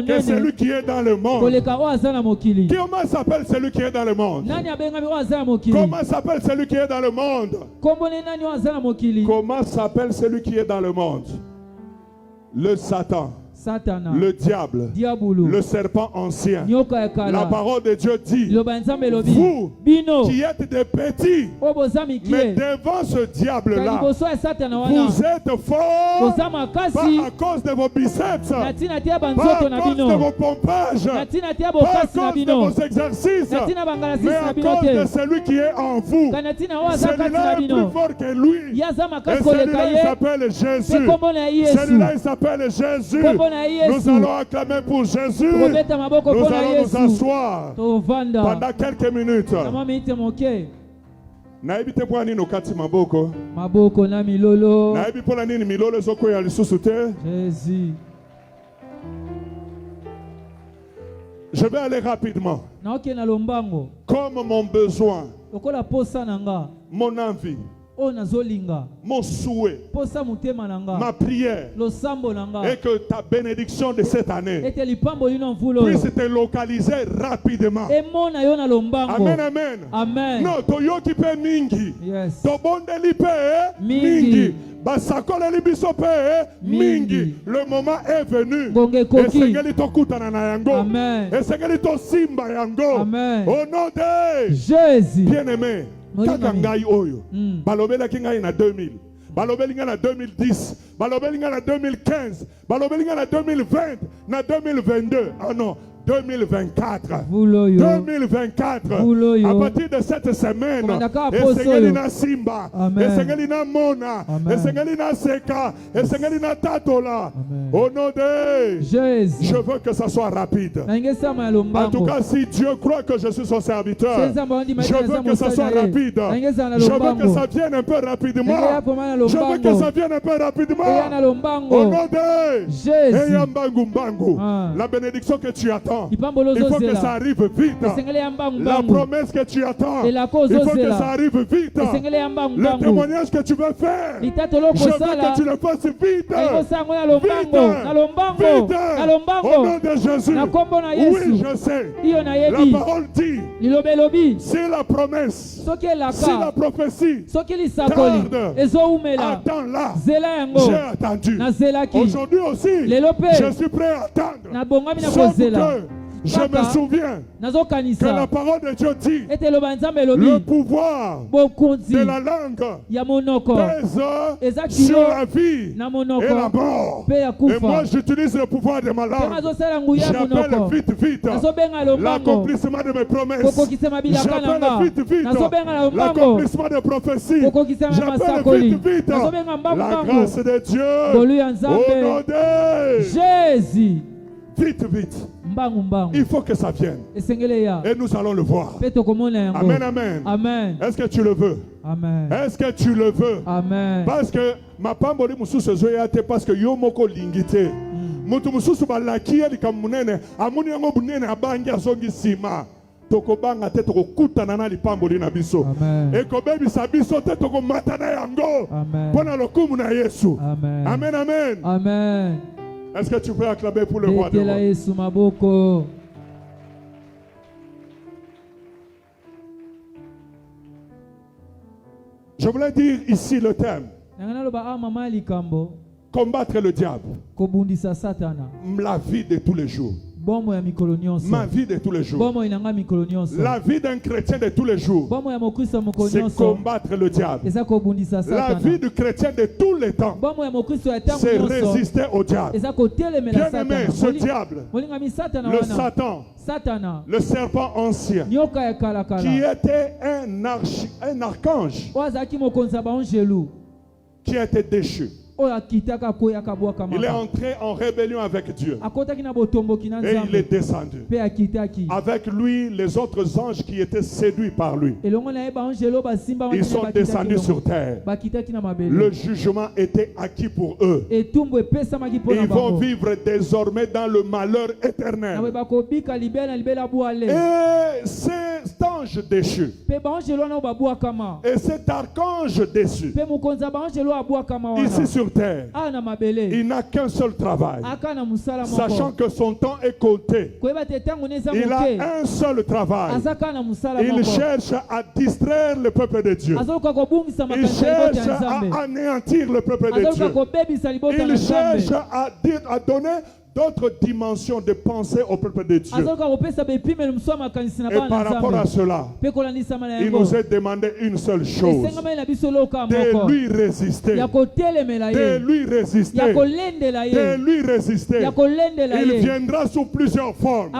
que celui qui est dans le monde. Comment s'appelle celui qui est dans le monde? Comment s'appelle celui qui est dans le monde? Comment s'appelle celui qui est dans le monde? Le Satan. Le diable, le serpent ancien. La parole de Dieu dit, vous qui êtes des petits, mais devant ce diable-là, vous êtes forts, pas à cause de vos biceps, pas à cause de vos pompages, pas à cause de vos exercices, mais à cause de celui qui est en vous. Celui-là est plus fort que lui. Et celui-là, il s'appelle Jésus. Celui-là, il s'appelle Jésus. Nous allons acclamer pour Jésus. Nous allons nous asseoir pendant quelques minutes. Naibite pour nini okati maboko. Maboko na milolo. Naibi pour nini milolo zoko ya lisusu te. Jésus. Je vais aller rapidement. Comme mon besoin, mon envie, mon souhait, ma prière, et que ta bénédiction de cette année puisse te localiser rapidement. Amen, amen. Amen. Non, toyoki pe mingi. Yes. Tobondeli pe mingi. Basakoleli biso pe mingi. Le moment est venu. Esengeli tokutana na yango. Amen. Esengeli to simba yango. Amen. Au nom de Jésus. Bien-aimé. Kaka ngai oyo. Balobela ki ngai na 2000. Balobeli ngai na 2010. Balobeli ngai na 2015. Balobeli ngai na 2020. Na 2022. Ah non. 2024. 2024. À partir de cette semaine, Esengeli Simba, Esengeli Mona, Esengeli Seka, Esengeli Tatola. Au nom de Jésus, je veux que ça soit rapide. En tout cas, si Dieu croit que je suis son serviteur, je veux que ça soit rapide. Je veux que ça vienne un peu rapidement. Je veux que ça vienne un peu rapidement. Au nom de Jésus, la bénédiction que tu attends, il faut que ça arrive vite. La promesse que tu attends, il faut que ça arrive vite. Le témoignage que tu veux faire, je veux que tu le fasses vite. Vite. Au nom de Jésus. Oui, je sais. La parole dit, c'est la promesse, c'est la prophétie. Tarde. Attends-la. J'ai attendu. Aujourd'hui aussi, je suis prêt à attendre. Sauf que je me souviens que la parole de Dieu dit le pouvoir de la langue pèse sur la vie et la mort. Et moi j'utilise le pouvoir de ma langue. J'appelle vite l'accomplissement de mes promesses. J'appelle vite l'accomplissement de prophéties. J'appelle vite la grâce de Dieu au nom de Jésus. Vite. Il faut que ça vienne. Et nous allons le voir. Amen, amen. Amen. Est-ce que tu le veux? Amen. Est-ce que tu le veux? Amen. Parce que ma pamboli mususu zoyate parce que yo moko lingite. Mutu mususu balaki elikamunene amuni yango bunene abangi azongi sima. Tokobanga te tokokutana na lipamboli na biso. Ekobebisa biso te tokomatana yango. Pona lokumu na Yesu. Amen, amen. Amen. Est-ce que tu peux acclamer pour le roi des rois? Je voulais dire ici le thème. Combattre le diable. La vie de tous les jours. Ma vie de tous les jours. La vie d'un chrétien de tous les jours, c'est combattre le diable. La vie du chrétien de tous les temps, c'est résister au diable. Bien aimé, ce diable, le Satan, le serpent ancien, qui était un archange, qui a été déchu. Il est entré en rébellion avec Dieu. Et il est descendu. Avec lui, les autres anges qui étaient séduits par lui, ils sont descendus sur terre. Le jugement était acquis pour eux. Ils vont vivre désormais dans le malheur éternel. Et cet ange ange déchu. Et cet archange déchu, ici sur terre, il n'a qu'un seul travail. Sachant que son temps est compté. Il a un seul travail. Il cherche à distraire le peuple de Dieu. Il cherche à anéantir le peuple de Dieu. Il cherche à donner d'autres dimensions de pensée au peuple de Dieu. Et par rapport à cela, il nous a demandé une seule chose: de lui résister. De lui résister. De lui résister. Il viendra sous plusieurs formes.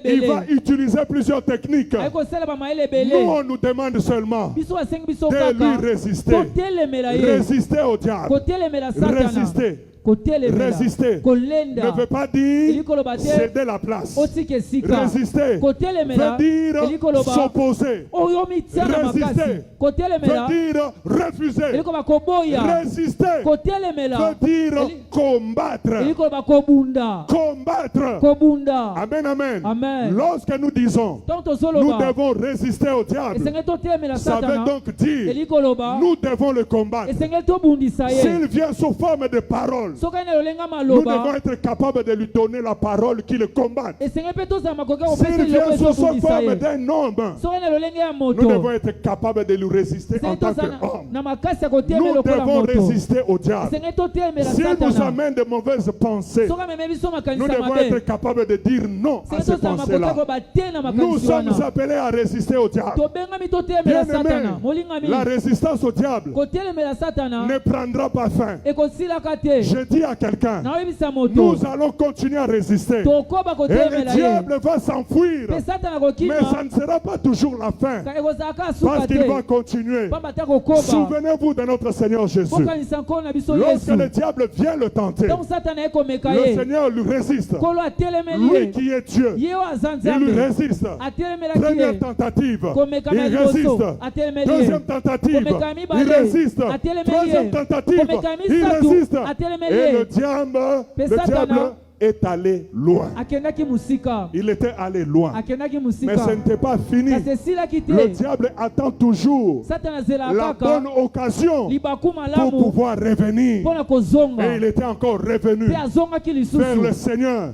Il va utiliser plusieurs techniques. Nous, on nous demande seulement de lui résister. Résister au diable. Résister. Résister ne veut pas dire céder la place. Résister veut dire s'opposer. Résister veut dire refuser. Résister veut dire combattre. Combattre. Amen, amen. Amen. Lorsque nous disons nous devons résister au diable, ça veut donc dire nous devons le combattre. S'il vient sous forme de parole, nous devons être capables de lui donner la parole qui le combatte. S'il vient sous forme d'un homme, nous devons être capables de lui résister en tant qu'homme. Nous devons résister au diable. S'il nous amène de mauvaises pensées, nous devons être capables de dire non à ces pensées-là. Nous sommes appelés à résister au diable. Bien aimé, la résistance au diable ne prendra pas fin. Je dis à quelqu'un, nous allons continuer à résister. Et le diable va s'enfuir. Mais ça ne sera pas toujours la fin. Parce qu'il va continuer. Souvenez-vous de notre Seigneur Jésus. Lorsque le diable vient le tenter, le Seigneur lui résiste. Lui qui est Dieu, il lui résiste. Première tentative, il résiste. Deuxième tentative, il résiste. Troisième tentative, il résiste. Et le diable est allé loin. Il était allé loin. Mais ce n'était pas fini. Le diable attend toujours la bonne occasion pour pouvoir revenir. Et il était encore revenu vers le Seigneur.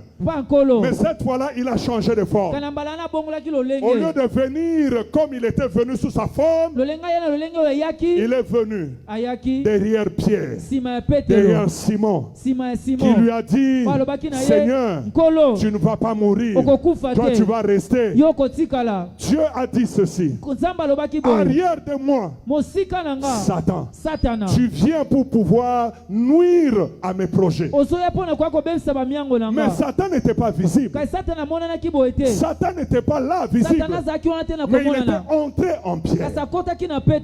Mais cette fois-là, il a changé de forme. Au lieu de venir comme il était venu sous sa forme, il est venu derrière Pierre, derrière Simon, qui lui a dit: Seigneur, tu ne vas pas mourir, toi tu vas rester. Dieu a dit ceci: arrière de moi, Satan, tu viens pour pouvoir nuire à mes projets. Mais Satan n'était pas visible. Satan n'était pas là visible. Mais il était entré en Pierre.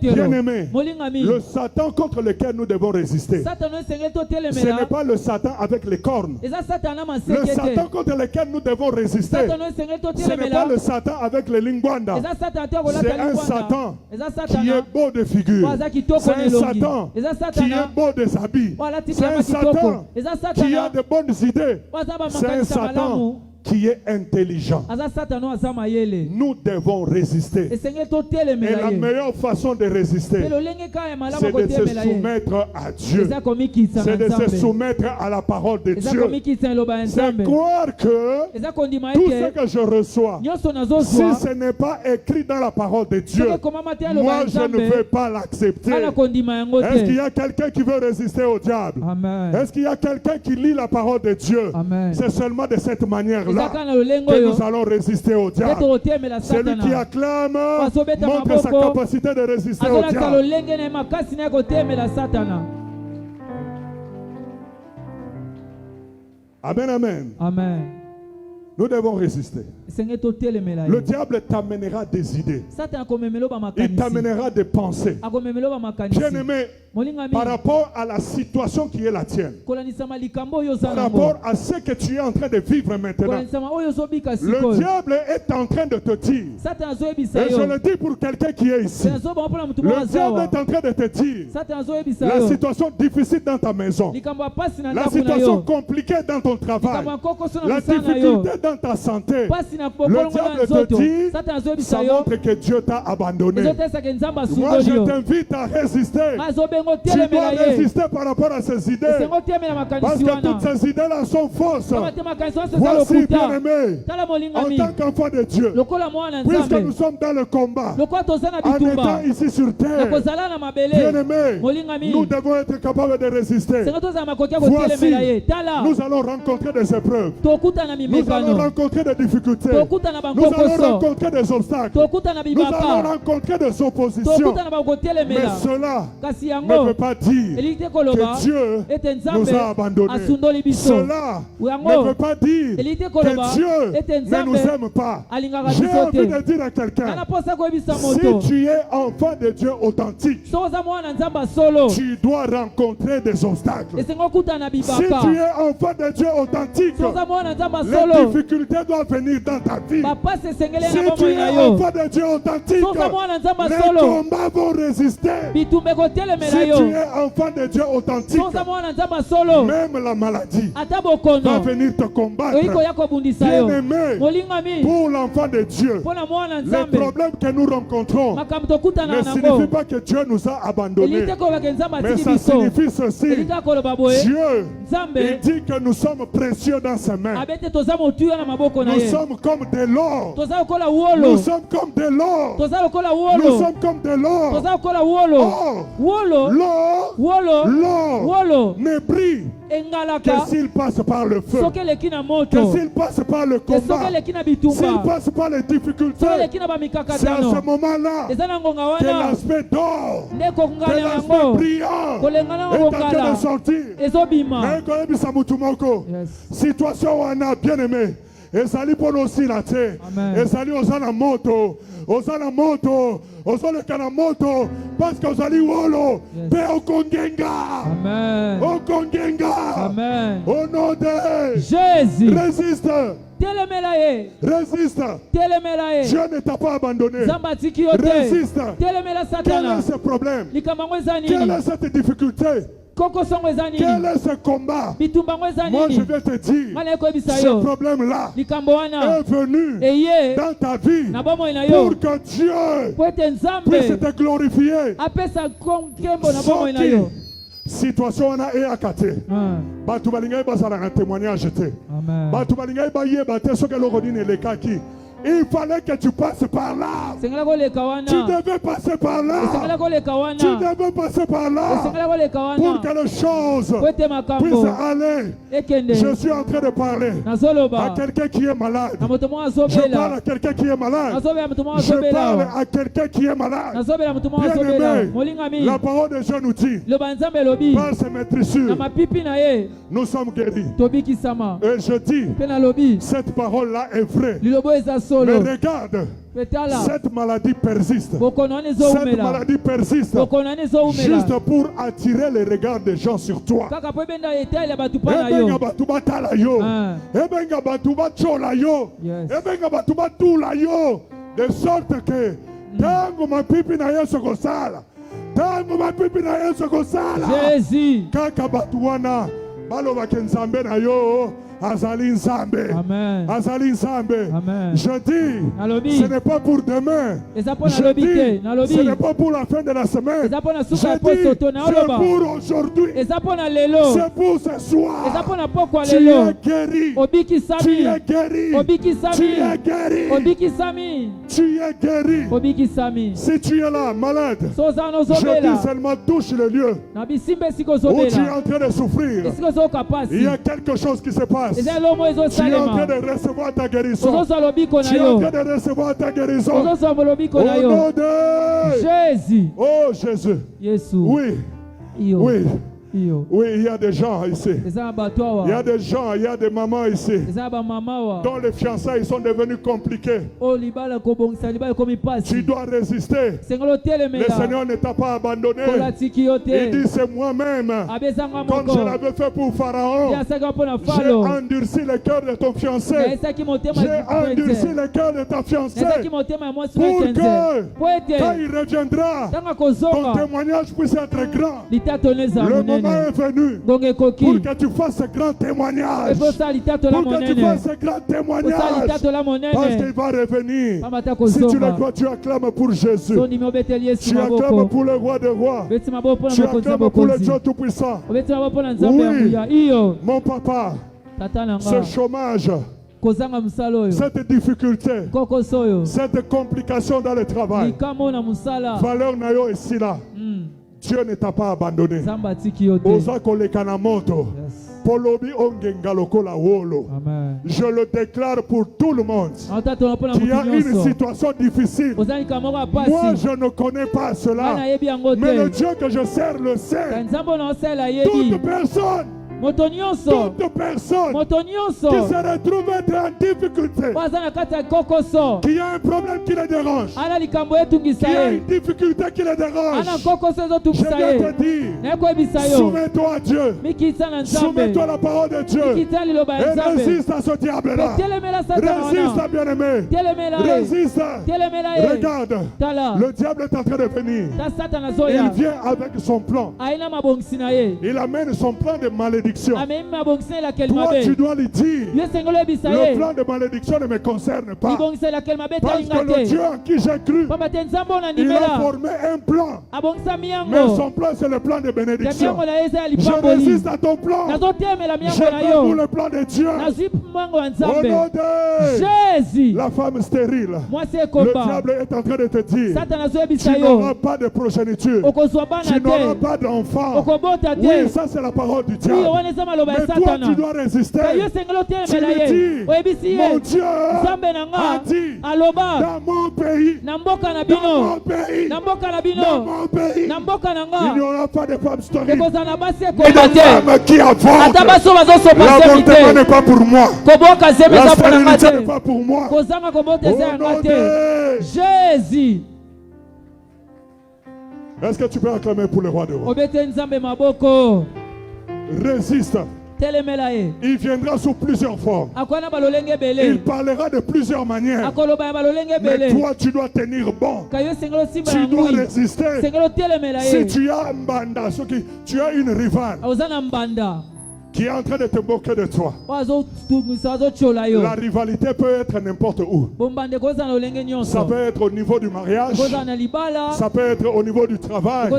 Bien aimé, le Satan contre lequel nous devons résister, ce n'est pas le Satan avec les cornes. Le Satan contre lequel nous devons résister, ce n'est pas le Satan avec les lingwanda. C'est un Satan qui est beau de figure. C'est un Satan qui est beau des habits. C'est un Satan qui a de bonnes idées. C'est un Satan qui est intelligent. Nous devons résister. Et la meilleure façon de résister, c'est de se soumettre à Dieu. C'est de se soumettre à la parole de Dieu. C'est croire que tout ce que je reçois, si ce n'est pas écrit dans la parole de Dieu, moi je ne veux pas l'accepter. Est-ce qu'il y a quelqu'un qui veut résister au diable? Est-ce qu'il y a quelqu'un qui lit la parole de Dieu? C'est seulement de cette manière-là que nous allons résister au diable. Celui qui acclame montre sa capacité de résister au diable. Amen, amen. Amen. Nous devons résister. Le diable t'amènera des idées. Il t'amènera des pensées. Bien aimé, par rapport à la situation qui est la tienne, par rapport à ce que tu es en train de vivre maintenant. Le diable est en train de te dire, et je le dis pour quelqu'un qui est ici, le diable est en train de te dire la situation difficile dans ta maison, la situation compliquée dans ton travail, la difficulté dans ta santé. Le diable te dit, ça montre que Dieu t'a abandonné. Moi je t'invite à résister. Tu dois résister par rapport à ces idées, parce que toutes ces idées-là sont fausses. Voici, bien-aimé, en tant qu'enfant de Dieu, puisque nous sommes dans le combat, en étant ici sur terre, bien-aimé, nous devons être capables de résister. Voici, nous allons rencontrer des épreuves, nous allons rencontrer des difficultés, nous allons rencontrer des obstacles, nous allons rencontrer des oppositions, mais cela ne veut pas dire que Dieu nous a abandonnés. Cela ne veut pas dire que Dieu ne nous aime pas. J'ai envie de dire à quelqu'un, si tu es enfant de Dieu authentique, tu dois rencontrer des obstacles. Si tu es enfant de Dieu authentique, les difficultés doivent venir dans ta vie. Si tu es enfant de Dieu authentique, les combats vont résister. Si tu es enfant de Dieu authentique, même la maladie va venir te combattre. Bien-aimé, pour l'enfant de Dieu, les problèmes que nous rencontrons ne signifient pas que Dieu nous a abandonnés, mais ça signifie ceci: Dieu, il dit que nous sommes précieux dans ses mains. Nous sommes comme de l'or. Nous sommes comme de l'or. Nous sommes comme de l'or. L'or ne brille que s'il passe par le feu, que s'il passe par le combat, s'il passe par les difficultés. C'est à ce moment-là que l'aspect d'or, que l'aspect brillant est en train de sortir. Situation où on a bien aimé. Ezali pono silate, ezali ozana moto, ozale kana moto, parce que ozali wolo, pe okongenga, okongenga, au nom de Jésus, résiste. Résiste. Dieu ne t'a pas abandonné. Résiste. Quel est ce problème? Quelle est cette difficulté? Quel est ce combat? Moi je vais te dire, ce problème-là est venu dans ta vie pour que Dieu puisse te glorifier. Situation na e akate batu balingai basala na témoignage te batu balingai baye bate soke lokodine lekaki. Il fallait que tu passes par là. Tu devais passer par là. Tu devais passer par là pour que les choses puissent aller. Je suis en train de parler à quelqu'un qui est malade. Je parle à quelqu'un qui est malade. Je parle à quelqu'un qui est malade. Bien-aimé, la parole de Dieu nous dit, par ses maîtrissures, nous sommes guéris. Et je dis, cette parole-là est vraie. Mais regarde, cette maladie persiste. Cette maladie persiste juste pour attirer les regards des gens sur toi. De sorte que tango mapipi na Yesu kosala, tango mapipi na Yesu kosala, Jésus kaka batuana balo bakenzambe na yo. Azali Nzambe. Azali Nzambe. Je dis, ce n'est pas pour demain. Je dis, ce n'est pas pour la fin de la semaine. Je dis, c'est pour aujourd'hui. C'est pour ce soir. Tu es guéri. Tu es guéri. Tu es guéri. Tu es guéri. Si tu es là, malade, je dis seulement touche le lieu où tu es en train de souffrir. Il y a quelque chose qui se passe. Tu es en train de recevoir ta guérison. Tu es en train de recevoir ta guérison. Au nom de Jésus. Oh Jésus. Oui. Oui. Oui, il y a des gens ici. Il y a des gens, il y a des mamans ici. Dont les fiançailles sont devenus compliqués. Tu dois résister. Le Seigneur ne t'a pas abandonné. Il dit c'est moi-même. Comme je l'avais fait pour Pharaon. J'ai endurci le cœur de ton fiancé. J'ai endurci le cœur de ta fiancée. Pour que quand il reviendra, ton témoignage puisse être grand. Le moment est venu pour que tu fasses ce grand témoignage. Pour que tu fasses ce grand témoignage. Parce qu'il va revenir. Si tu le crois, tu acclames pour Jésus. Tu acclames pour le roi des rois. Tu acclames pour le Dieu tout-puissant. Oui, mon papa, ce chômage, cette difficulté, cette complication dans le travail, valeur nayo ici là. Dieu ne t'a pas abandonné. Je le déclare pour tout le monde. Qui a une situation difficile. Moi, je ne connais pas cela. Mais le Dieu que je sers le sait. Toute personne. Toute personne qui se retrouve être en difficulté, qui a un problème qui le dérange, qui a une difficulté qui le dérange, je vais te dire, soumets-toi à Dieu, soumets-toi à la parole de Dieu et résiste à ce diable-là. Résiste à bien-aimé, résiste. Regarde, le diable est en train de venir. Il vient avec son plan. Il amène son plan de malédiction. Toi, tu dois lui dire, le plan de malédiction ne me concerne pas. Parce que le Dieu en qui j'ai cru, il a formé un plan. Mais son plan, c'est le plan de bénédiction. Je résiste à ton plan. Je veux pour le plan de Dieu. Au nom de Jésus, la femme stérile, le diable est en train de te dire, tu n'auras pas de progéniture. Tu n'auras pas d'enfant. Oui, ça c'est la parole du diable. Mais toi, tu dois résister. Tu lui dis, mon Dieu a dit, dans mon pays, dans mon pays, dans mon pays, il n'y aura pas de femme stérile. Et de femme qui avorte. L'avortement n'est pas pour moi. La stérilité n'est pas pour moi. Au nom de Jésus. Est-ce que tu peux acclamer pour le roi de roi? Résiste. Il viendra sous plusieurs formes. Il parlera de plusieurs manières. Mais toi, tu dois tenir bon. Tu dois résister. Si tu as un banda, tu as une rivale qui est en train de te moquer de toi. La rivalité peut être n'importe où. Ça peut être au niveau du mariage. Ça peut être au niveau du travail.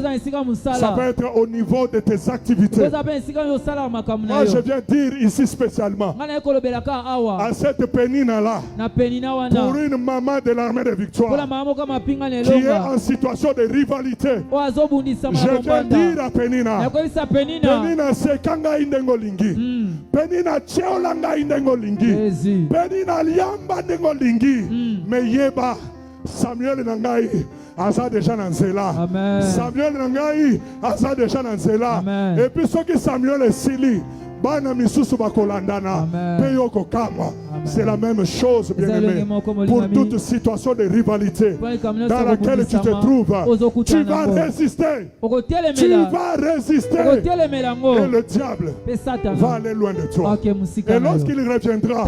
Ça peut être au niveau de tes activités. Moi, je viens dire ici spécialement à cette pénine-là, pour une maman de l'armée de victoire qui est en situation de rivalité, je viens dire à Pénina, Pénina c'est Kanga Indengo Penina cheolanga indengo lingi. Penina liamba indengo lingi. Mais yeba Samuel nangai asa déjà dans cela. Samuel nangai asa déjà dans cela. Et puis ce que Samuel est sili. C'est la même chose, bien-aimé. Pour toute situation de rivalité dans laquelle tu te trouves, tu vas résister. Tu vas résister. Et le diable va aller loin de toi. Et lorsqu'il reviendra,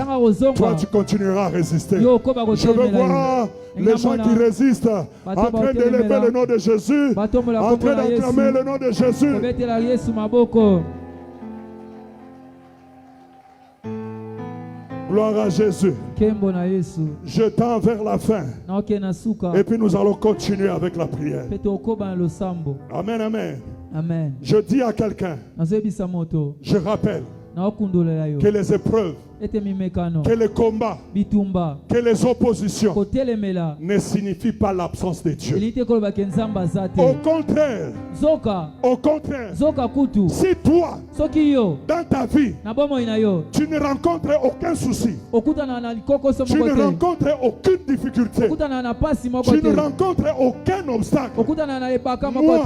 toi tu continueras à résister. Je veux voir les gens qui résistent en train d'élever le nom de Jésus, en train d'acclamer le nom de Jésus. Gloire à Jésus. Je tends vers la fin. Et puis nous allons continuer avec la prière. Amen, amen. Amen. Je dis à quelqu'un, je rappelle que les épreuves, que les combats, que les oppositions ne signifient pas l'absence de Dieu. Au contraire, si toi, dans ta vie, tu ne rencontres aucun souci, tu ne rencontres aucune difficulté, tu ne rencontres aucun obstacle, moi,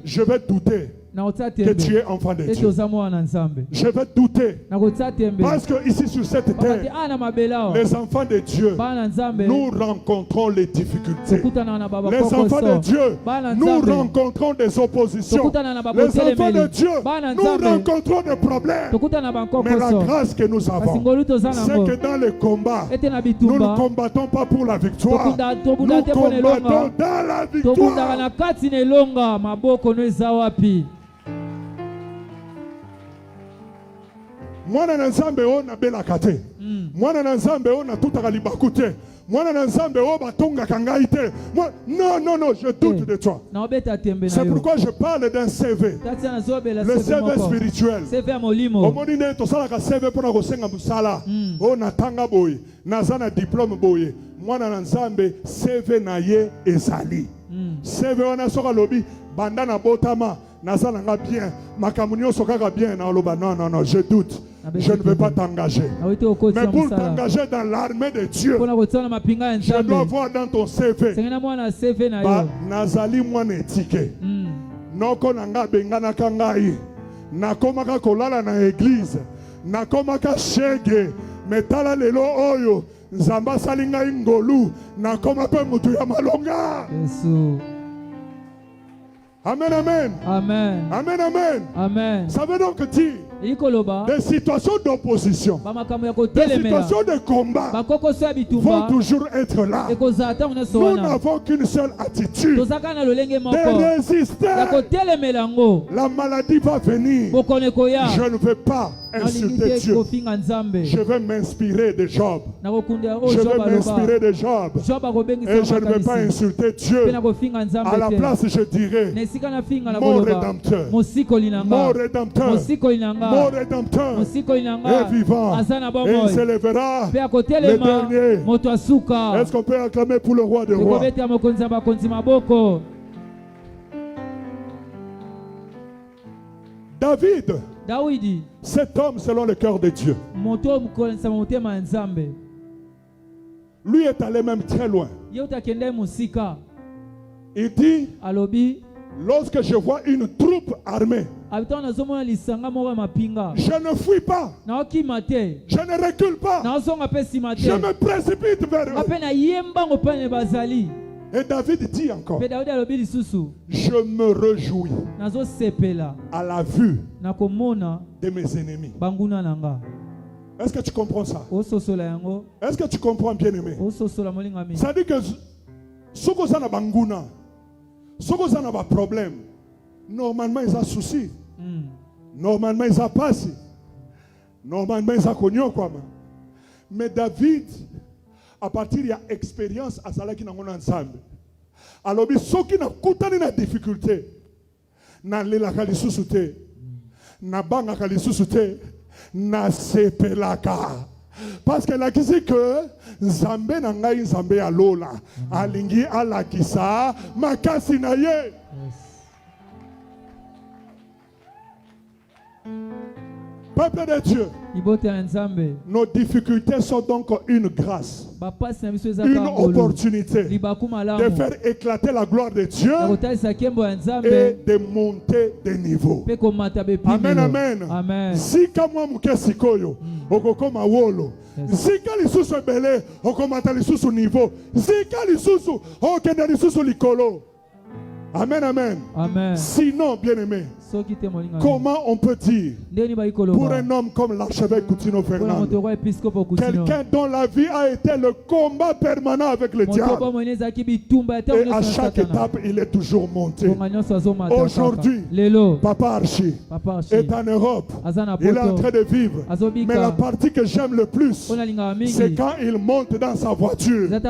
je vais douter. que tu es enfant de Dieu. Je vais douter. Parce que ici sur cette terre, les enfants de Dieu, nous rencontrons les difficultés. Les enfants de Dieu, nous rencontrons des oppositions. Les enfants de Dieu, nous rencontrons des problèmes. Mais la grâce que nous avons, c'est que dans les combats, nous ne combattons pas pour la victoire. Nous combattons dans la victoire. Mwana na nzambe o na belaka te. Mwana na nzambe o na tutaka libaku te. Mwana na nzambe o batonga kangai te. Non, non, non, je doute de toi. C'est pourquoi je parle d'un CV. Le CV spirituel. Omoni ne tosalaka CV pona kosenga musala. O na tanga boye, nazana diplôme boye. Mwana na nzambe CV na ye ezali. CV wana soka lobi banda na botama. Nazana nga bien, makamunio sokaka bien na oloba non non non, je doute. Je ne veux pas t'engager. Mais pour t'engager dans l'armée de Dieu, je dois voir dans ton CV. Nazali mwana etike. Noko nanga bengana kangai. Nakomaka kolala na église. Nakomaka shege. Metala lelo oyo. Nzamba salinga ingolu. Nakomaka mutu ya malonga. Amen, amen. Amen. Amen, amen. Amen. Ça veut donc dire des situations d'opposition, des situations de combat vont toujours être là. Nous n'avons qu'une seule attitude de résister. La maladie va venir. Je ne veux pas insulter Dieu. Je vais m'inspirer de Job. Je vais m'inspirer de Job. Et je ne vais pas insulter Dieu. À la place, je dirais mon Rédempteur. Mon Rédempteur. Mon Rédempteur est vivant et il s'élèvera le dernier. Est-ce qu'on peut acclamer pour le roi des rois? David, cet homme selon le cœur de Dieu, lui est allé même très loin. Il dit, lorsque je vois une troupe armée, je ne fuis pas. Je ne recule pas. Je me précipite vers eux. Et David dit encore, je me réjouis à la vue de mes ennemis. Est-ce que tu comprends ça? Est-ce que tu comprends, bien-aimé? Ça dit que si vous avez un banguna, si vous avez un problème, normalement ils ont souci. Normalement ils ont passé. Normalement ils ont connu quoi. Mais David, à partir de l'expérience à cela qui n'a pas ensemble. Alors ceux qui n'ont pas de difficulté, na lela kali susute, na banga kali susute, na sepelaka. Parce que la kisi que Nzambe na ngai Nzambe alola, alingi alakisa makasi na ye. Peuple de Dieu, nos difficultés sont donc une grâce, une opportunité de faire éclater la gloire de Dieu et de monter des niveaux. Amen, amen. Amen. Si comme moi mukesi koyo, okokoma wolo. Si kali susu ebele, okomata lisusu niveau. Si kali susu, okenda lisusu likolo. Amen, amen. Amen. Sinon, bien-aimé, comment on peut dire pour un homme comme l'archevêque Coutinho Fernando, quelqu'un dont la vie a été le combat permanent avec le diable, et à chaque étape il est toujours monté. Aujourd'hui, Papa Archie est en Europe, il est en train de vivre, mais la partie que j'aime le plus, c'est quand il monte dans sa voiture. Un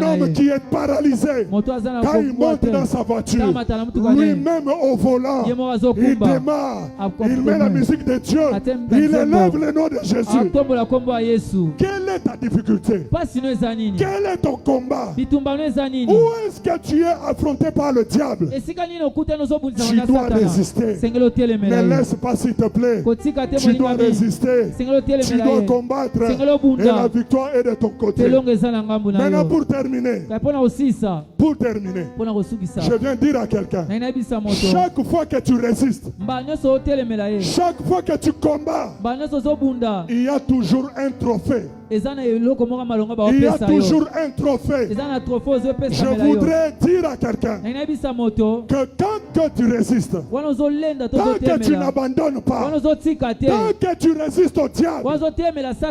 homme qui est paralysé, quand il monte dans sa voiture, lui-même au volant, il démarre, il met la musique de Dieu, il élève le nom de Jésus. Quelle est ta difficulté? Quel est ton combat? Où est-ce que tu es affronté par le diable? Tu dois résister. Ne laisse pas, s'il te plaît. Tu dois résister. Tu dois combattre. Et la victoire est de ton côté. Maintenant, pour terminer, je viens dire à quelqu'un, chaque fois que tu résistes, chaque fois que tu combats, il y a toujours un trophée. Il y a toujours un trophée. Je voudrais dire à quelqu'un que tant que tu résistes, tant que tu n'abandonnes pas, tant que tu résistes au diable,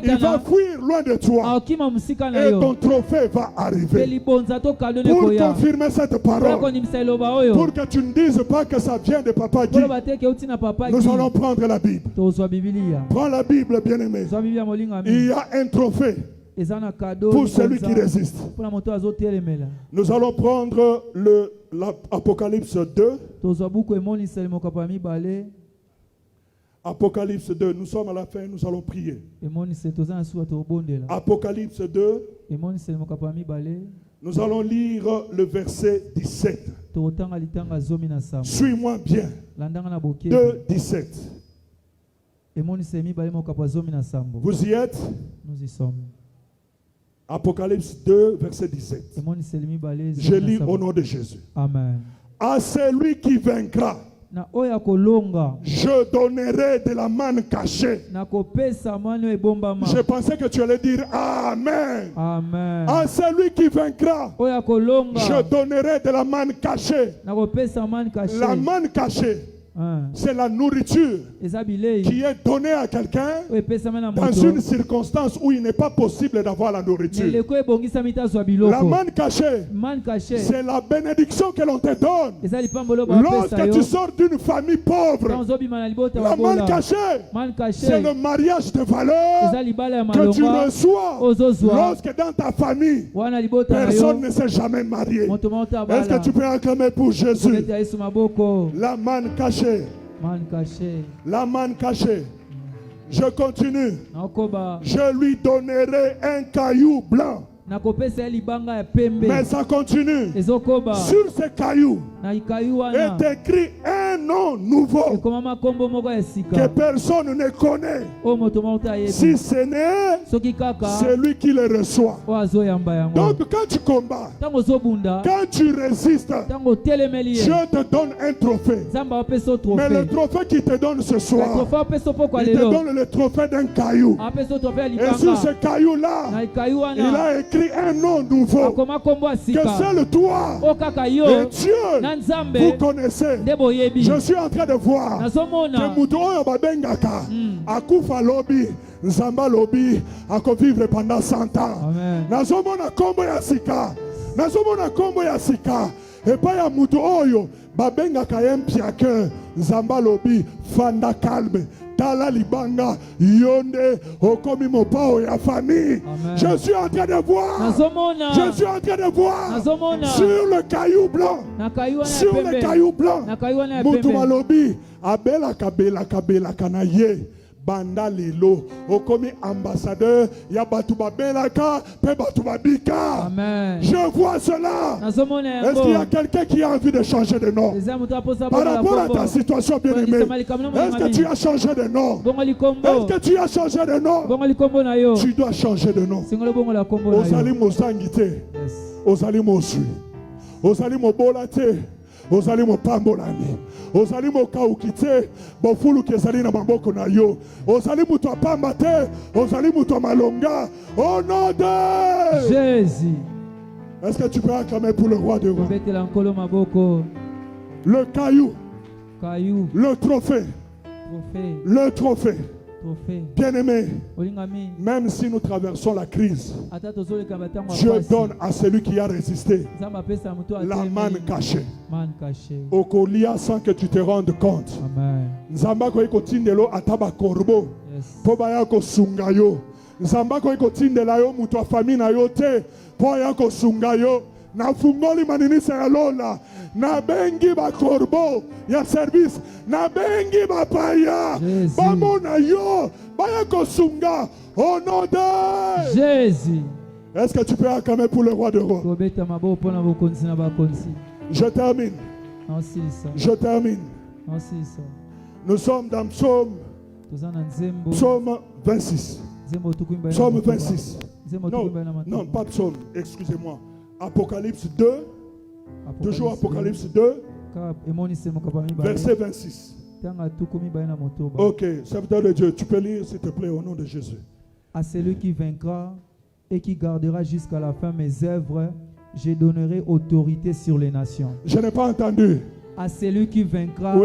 il va fuir loin de toi et ton trophée va arriver. Pour confirmer cette parole, pour que tu ne dises pas que ça vient de Papa Guy, nous allons prendre la Bible. Prends la Bible, bien-aimé. Il y a un trophée pour celui qui résiste. Nous allons prendre l'Apocalypse 2. Apocalypse 2, nous sommes à la fin, nous allons prier. Apocalypse 2, nous allons lire le verset 17. Suis-moi bien. 2, 17. Vous y êtes? Nous y sommes. Apocalypse 2, verset 17. Je lis au nom de Jésus. Amen. À celui qui vaincra, je donnerai de la manne cachée. Je pensais que tu allais dire Amen. Amen. À celui qui vaincra, je donnerai de la manne cachée. La manne cachée, c'est la nourriture qui est donnée à quelqu'un dans une circonstance où il n'est pas possible d'avoir la nourriture. La manne cachée, c'est la bénédiction que l'on te donne lorsque tu sors d'une famille pauvre. La manne cachée, c'est le mariage de valeur que tu reçois lorsque dans ta famille personne ne s'est jamais marié. Est-ce que tu peux acclamer pour Jésus? La manne cachée. La manne cachée. Je continue. Je lui donnerai un caillou blanc. Mais ça continue. Sur ce caillou est écrit un nom nouveau que personne ne connaît, si ce n'est celui qui le reçoit. Donc quand tu combats, quand tu résistes, Dieu te donne un trophée. Mais le trophée qu'il te donne ce soir, il te donne le trophée d'un caillou. Et sur ce caillou-là, il a écrit un nom nouveau que seul toi et Dieu vous connaissez. Je suis en train de voir que Moutoyo Babengaka Akufa Lobi Nzamba Lobi ako vivre pendant 100 ans. Nazomona kombo ya sika, nazomona kombo ya sika et pas ya Moutoyo Babengaka yempiake Nzamba Lobi fanda calme. Tala libanga yonde okomi mopao ya famille. Je suis en train de voir. Je suis en train de voir sur le caillou blanc. Sur le caillou blanc. Moutouma lobi abela kabela kanaye. Banda lilo okomi ambassadeur ya batu babelaka pe batu babika. Je vois cela. Est-ce qu'il y a quelqu'un qui a envie de changer de nom par rapport à ta situation, bien-aimée? Est-ce que tu as changé de nom? Est-ce que tu as changé de nom? Tu dois changer de nom. Ozali mosangite, ozali mosui, ozali mobolate, ozali mopambolani, ozali mokaukite, bofulu kezali na maboko na yo, ozali mutu apamba te, ozali mutu malonga, au nom de Jésus. Est-ce que tu peux acclamer pour le roi de rois? Le caillou, le trophée, le trophée. Bien-aimé, même si nous traversons la crise, Dieu donne à celui qui a résisté la manne cachée. Au colia sans que tu te rendes compte. Nzamba ko ikotindelo ataba korbo. Po baya ko sungayo. Nzamba ko ikotindela yo mutu famille na yo te. Po ya ko sungayo. na fungoli maninisa ya lola, na bengi ba korbo ya service, na bengi ba paya, bamona yo, baya kosunga, au nom de Jésus. Est-ce que tu peux acclamer pour le roi de rois? Je termine. Je termine. Nous sommes dans Psaume 26. Psaume 26. Non, pas Psaume, excusez-moi. Apocalypse 2. Toujours Apocalypse 2. Verset 26. Ok, serviteur de Dieu, tu peux lire s'il te plaît au nom de Jésus. À celui qui vaincra et qui gardera jusqu'à la fin mes œuvres, je donnerai autorité sur les nations. Je n'ai pas entendu. À celui qui vaincra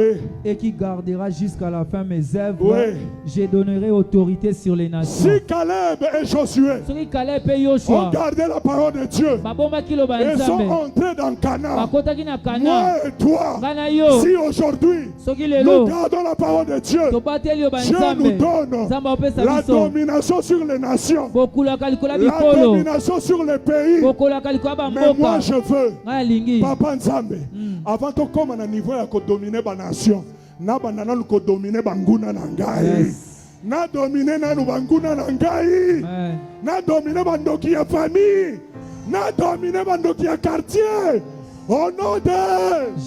et qui gardera jusqu'à la fin mes œuvres, je donnerai autorité sur les nations. Si Caleb et Josué ont gardé la parole de Dieu et sont entrés dans Canaan, moi et toi, si aujourd'hui nous gardons la parole de Dieu, Dieu nous donne la domination sur les nations, la domination sur les pays. Mais moi je veux, Papa Nzambe, avant de commencer à niveau ya ko dominer ba nation na banana ko dominer banguna na ngai na dominer na banguna na ngai na dominer bandoki ya famille na dominer bandoki ya quartier au nom de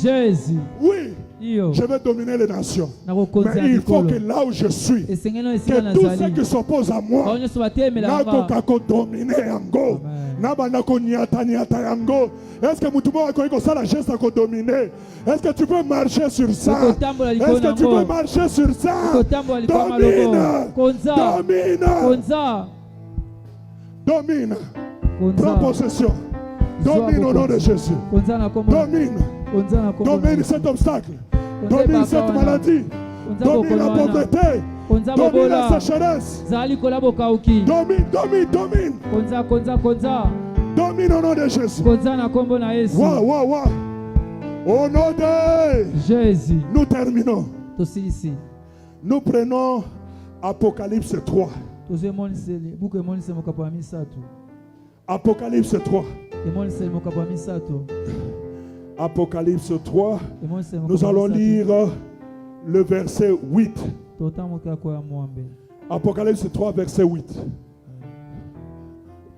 Jésus. Oui, je vais dominer les nations. Mais il faut que là où je suis, que tous ceux qui s'opposent à moi n'a qu'à dominer Ango. Est-ce que Moutouma a connu ça la geste à dominer? Est-ce que tu peux marcher sur ça? Est-ce que tu peux marcher sur ça? Domine. Prends possession. Domine au nom de Jésus. Domine cet obstacle. Domine cette maladie. Domine la pauvreté. Domine la sécheresse. Domine. Domine au nom de Jésus. Wow. Au nom de Jésus. Nous terminons. Nous prenons Apocalypse 3. Apocalypse 3. Apocalypse 3. Nous allons lire le verset 8. Apocalypse 3, verset 8.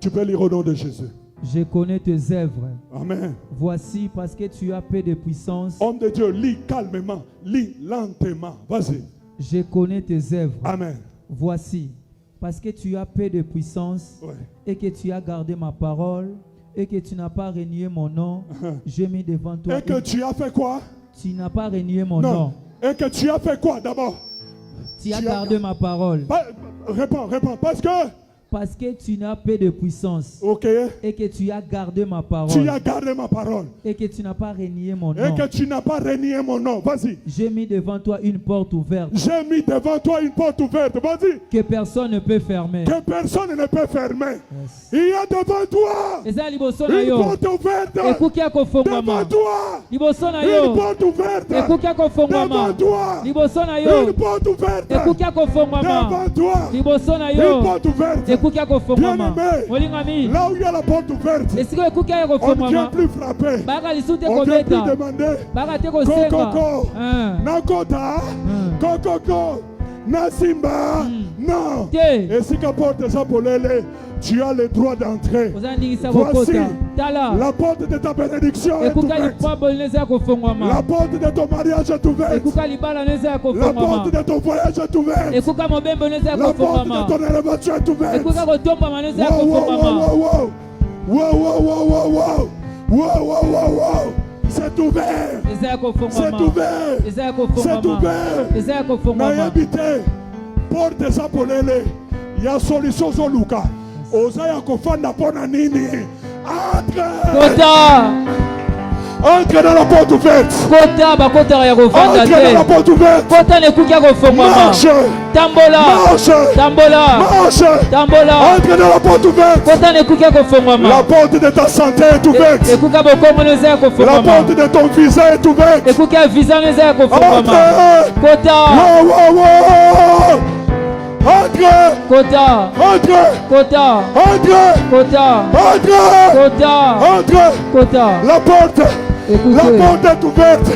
Tu peux lire au nom de Jésus. Je connais tes œuvres. Amen. Voici, parce que tu as peu de puissance. Homme de Dieu, lis calmement, lis lentement. Vas-y. Je connais tes œuvres. Amen. Voici, parce que tu as peu de puissance et que tu as gardé ma parole et que tu n'as pas renié mon nom, j'ai mis devant toi. Et que tu as fait quoi? Tu n'as pas renié mon nom. Et que tu as fait quoi d'abord? Tu as gardé ma parole. Réponds. Parce que tu n'as pas de puissance. Ok. Et que tu as gardé ma parole. Tu as gardé ma parole. Et que tu n'as pas renié mon nom. Et que tu n'as pas renié mon nom. Vas-y. J'ai mis devant toi une porte ouverte. J'ai mis devant toi une porte ouverte. Vas-y. Que personne ne peut fermer. Que personne ne peut fermer. Yes. Il y a devant toi une porte ouverte. Devant toi une porte ouverte. Devant toi une porte ouverte. Devant toi une porte ouverte. Bien-aimé, là où il y a la porte ouverte, on ne vient plus frapper. On ne vient plus demander Kokoko, Nakota, Kokoko, Nasimba. Non. Et si la porte est appelée, tu as le droit d'entrer. Voici la porte de ta bénédiction est ouverte. La porte de ton mariage est ouverte. La porte de ton voyage est ouverte. La porte de ton élévation est ouverte. Wow. C'est ouvert. C'est ouvert. C'est ouvert. N'ayabité. Porte des apolélés. Il y a solution au Luka. Osaya kofanda pona nini? Entre dans la porte ouverte. Entre dans la porte ouverte. Marche. Entre dans la porte ouverte. La porte de ta santé est ouverte. La porte de ton visa est ouverte. Entre. Entre. Kota. Entre. Kota. Entre. Kota. Entre. Kota. Entre. Kota. La porte. La porte est ouverte.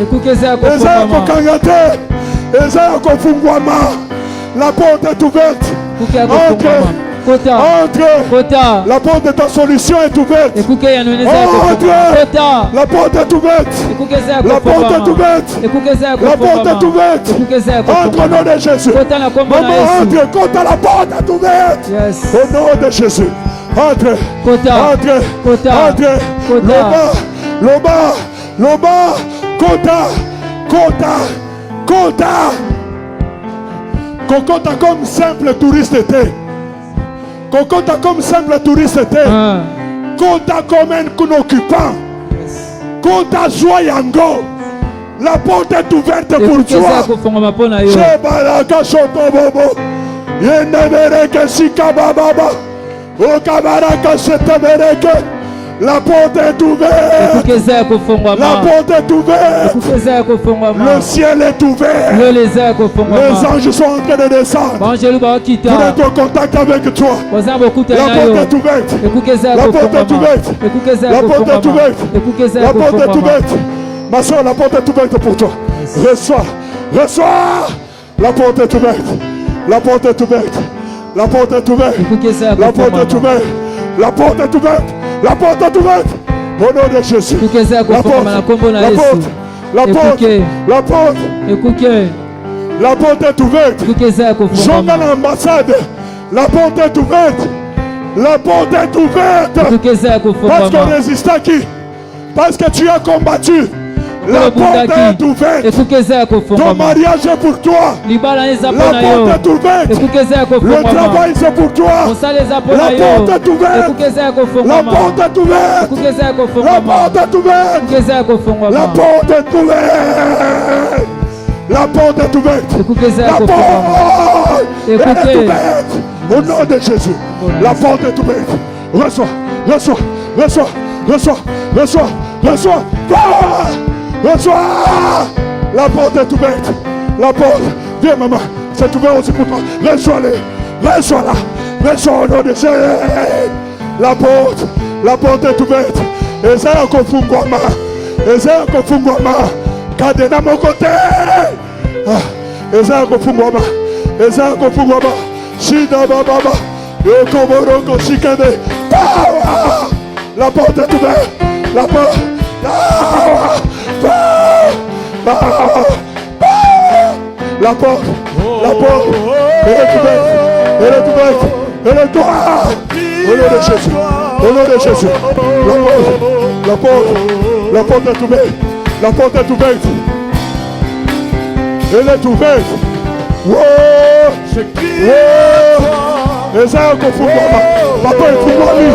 Ezaya kokangate. Ezaya kofungwama. La porte est ouverte. Entre. Entre. La porte de ta solution est ouverte. Entre. La porte est ouverte. La porte est ouverte. La porte est ouverte. Entre au nom de Jésus. Maman, entre. Quand la porte est ouverte. Au nom de Jésus. Entre. Entre. Entre. Loba. Loba. Kota. Kota. Kota. Kokota comme simple touriste était. Kokota comme simple touriste était. Kota comme un occupant. Kota joie yango. La porte est ouverte pour toi. Chebalaka shotobobo. Yenemereke sikabababa. Okabaraka setemereke. La porte est ouverte. La porte est ouverte. Le ciel est ouvert. Les anges sont en train de descendre pour être en contact avec toi. La porte est ouverte. La porte est ouverte. La porte est ouverte. La porte est ouverte. Ma soeur, la porte est ouverte pour toi. Reçois. Reçois. La porte est ouverte. La porte est ouverte. La porte est ouverte. La porte est ouverte. La porte est ouverte. La porte est ouverte. Au nom de Jésus. La porte. La porte. La porte. La porte. La porte est ouverte. Zonga l'ambassade. La porte est ouverte. La porte est ouverte. Parce qu'on résiste à qui? Parce que tu as combattu. La porte est ouverte. Ton mariage est pour toi. La porte est ouverte. Le travail c'est pour toi. La porte est ouverte. La porte est ouverte. La porte est ouverte. La porte est ouverte. La porte est ouverte. La porte est ouverte. Au nom de Jésus. La porte est ouverte. Reçois. Reçois. Reçois. Reçois. Reçois. Reçois. Reçois. La porte est ouverte. La porte. Viens maman. C'est ouvert aussi pour toi. Reçois-les. Reçois-la. Reçois au nom de Jésus. La porte est ouverte. Ezaya kofungwama. Ezaya kofungwama. Kadena mon côté. Ezaya kofungwama. Ezaya kofungwama. Shida baba. Yokoboroko shikade. La porte est ouverte. La porte. La porte. La porte. Elle est ouverte. Elle est ouverte. Elle est ouverte. Au nom de Jésus. Au nom de Jésus. La porte. La porte est ouverte. La porte est ouverte. Elle est ouverte. Wow. Wow. Ezaya kofungwama. Papa efungwami.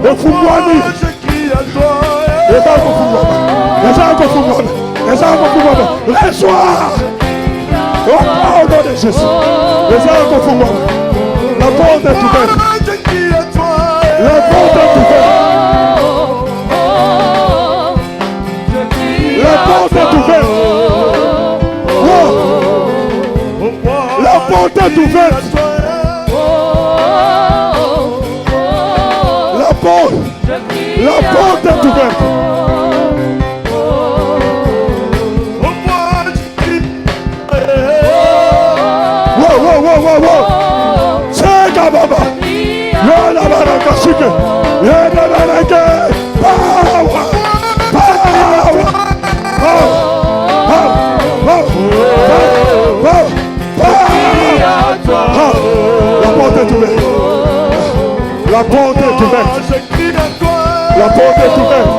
Efungwami. Ezaya kofungwama. Ezaya kofungwama. Ezaya kofungwama. Reçois. Au nom de Jésus. Ezaya kofungwama. La porte est ouverte. La porte est ouverte. La porte est ouverte. Wow. La porte est ouverte. La porte est ouverte. Wow. C'est Kababa. Yona baraka shike. Yona baraka. Power. La porte est ouverte. La porte est ouverte. La porte est ouverte.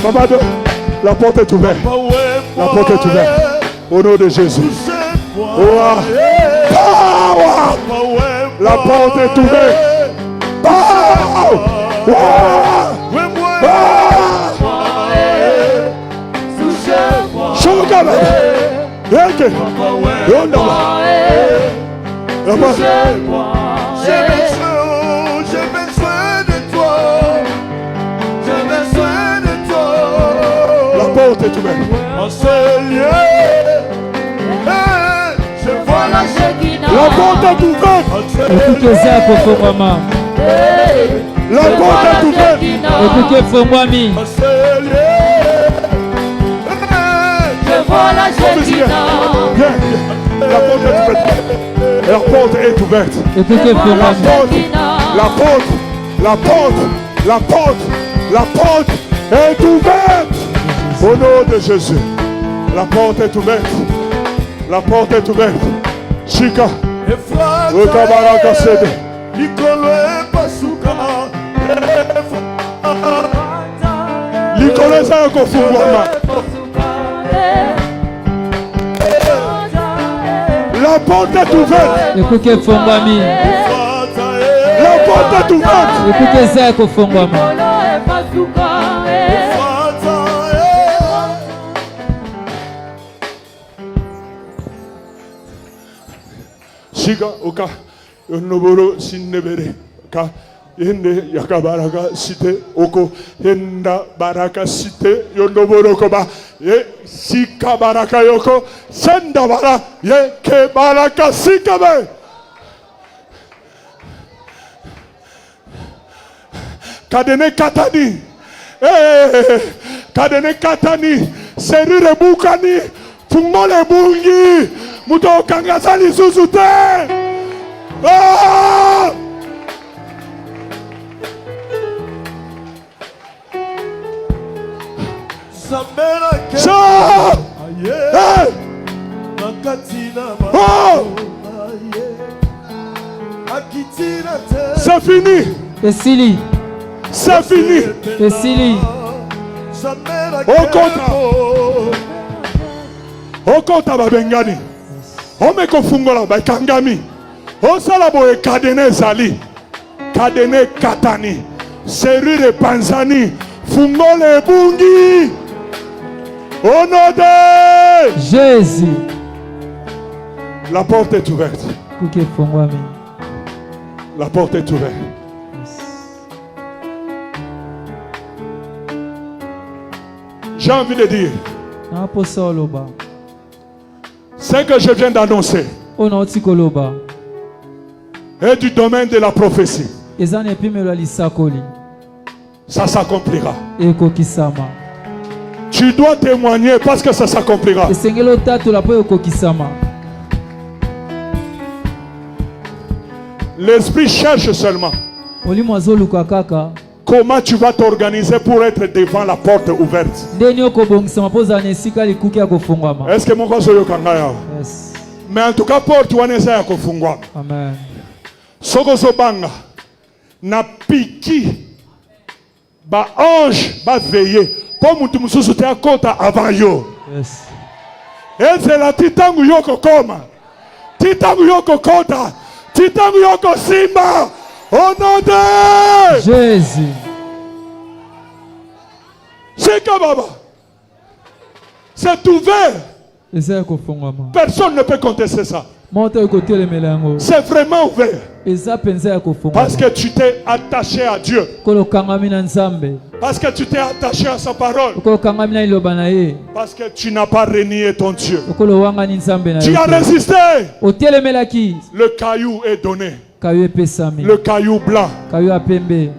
Maman, la porte est ouverte. La porte est ouverte. Au nom de Jésus. La porte est ouverte. J'ai besoin de toi. porte est ouverte. En ce lieu, je vois la Shekinah. La porte est ouverte. La porte est ouverte. En ce lieu, je vois la Shekinah. Viens. La porte est ouverte. La porte est ouverte. La porte est ouverte. Au nom de Jésus. La porte est ouverte. La porte est ouverte. Chika. Okabaraka sede. Likolo za kofungwa. La porte est ouverte. La porte est ouverte. Shiga oka noboro sinebere ka yende yakabaraka site oko yenda baraka site yondoboro koba ye sika baraka yoko senda bara ye ke baraka sikabe kadene katani kadene katani serire bukani fungole bungi muto kangasali susute c'est fini. C'est fini. Okota babengani. Omeko fungola bakangami. Osala boye kadene zali. Kadene katani. Serire panzani. Fungole bungi. Au nom de Jésus. La porte est ouverte. La porte est ouverte. J'ai envie de dire ce que je viens d'annoncer est du domaine de la prophétie. Ça s'accomplira. Tu dois témoigner parce que ça s'accomplira. L'esprit cherche seulement comment tu vas t'organiser pour être devant la porte ouverte. Est-ce que mon yes. Mais en tout cas, porte wanesa kofungwa. Amen. Soko sobanga na piki ba ange ba veiller pour mutu mususu te akota avant yo. Yes. Et c'est la titangu yoko koma. Titangu yoko kota. Titangu yoko simba. Au nom de Jésus. C'est Baba. C'est ouvert. Personne ne peut contester ça. C'est vraiment ouvert. Parce que tu t'es attaché à Dieu. Parce que tu t'es attaché à sa parole. Parce que tu n'as pas renié ton Dieu. Tu as résisté. Le caillou est donné. Le caillou blanc.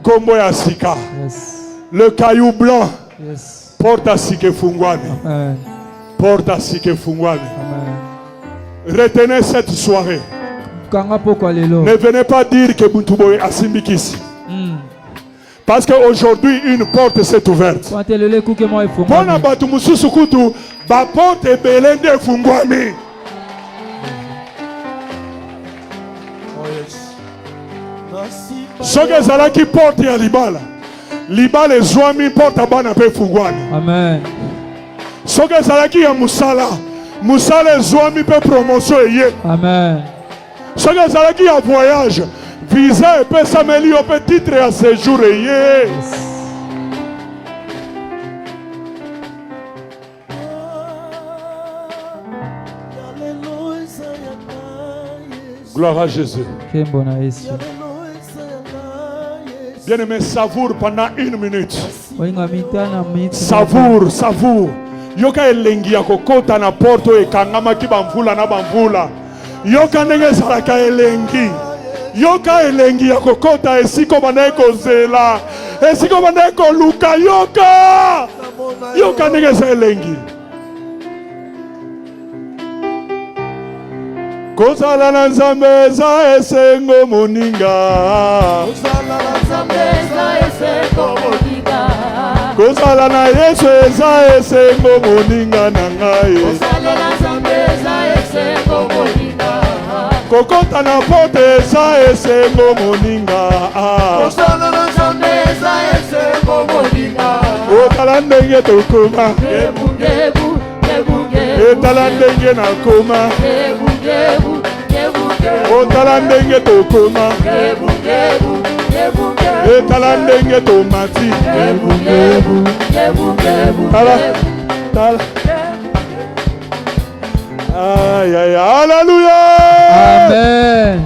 Kombo ya sika. Le caillou blanc. Porte à sike fungwani. Porte à sike fungwani. Retenez cette soirée. Ne venez pas dire que Buntuboye a simbikisi. Parce qu'aujourd'hui, une porte s'est ouverte. Bona batu mususu kutu, ba porte belende fungwami. Soge zalaki porte ya libala. Libala ezwami porte abana pe fungwani. Amen. Soge zalaki ya musala. Musala ezwami pe promotion eye. Amen. Soge zalaki ya voyage. Visa et pe sameli au petit titre à séjour eye. Gloire à Jésus. Bien-aimé, savoure pendant 1 minute. Savoure, savoure. yoka elengi ya kokota na porto ekangamaki bamvula na bamvula. Yoka ndenge ezalaka elengi. Yoka elengi ya kokota esiko banda ekozela, esiko banda ekoluka. Yoka yoka ndenge eza elengi. Kozala na Nzambe eza esengo moninga. Kozala na Nzambe eza esengo moninga. Kozala na Yesu eza esengo moninga na ngai. Kozala na Nzambe eza esengo moninga. Kokota na pote eza esengo moninga. Kozala na Nzambe eza esengo moninga. Otala ndenge tokoma. Gebu gebu gebu gebu. Etala ndenge nakoma. Gebu gebu gebu gebu. Otala ndenge tokoma. Gebu gebu gebu gebu. Etala ndenge tomati. Gebu gebu gebu gebu. Tala tala. Aïe aïe, alléluia. Amen.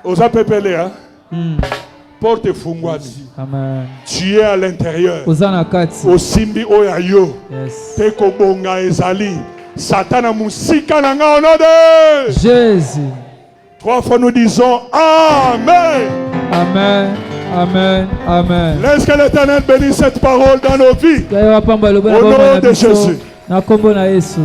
Osa pepele hein. Porte fungwani. Amen. Tu es à l'intérieur. Osana kati. Osimbi oyayo. Yes. Teko bonga ezali. Satana musika na nga au nom de Jésus. 3 fois nous disons Amen. Amen. Amen. Amen. Laisse que l'Éternel bénisse cette parole dans nos vies. Au nom de Jésus. Na kombo na Yesu.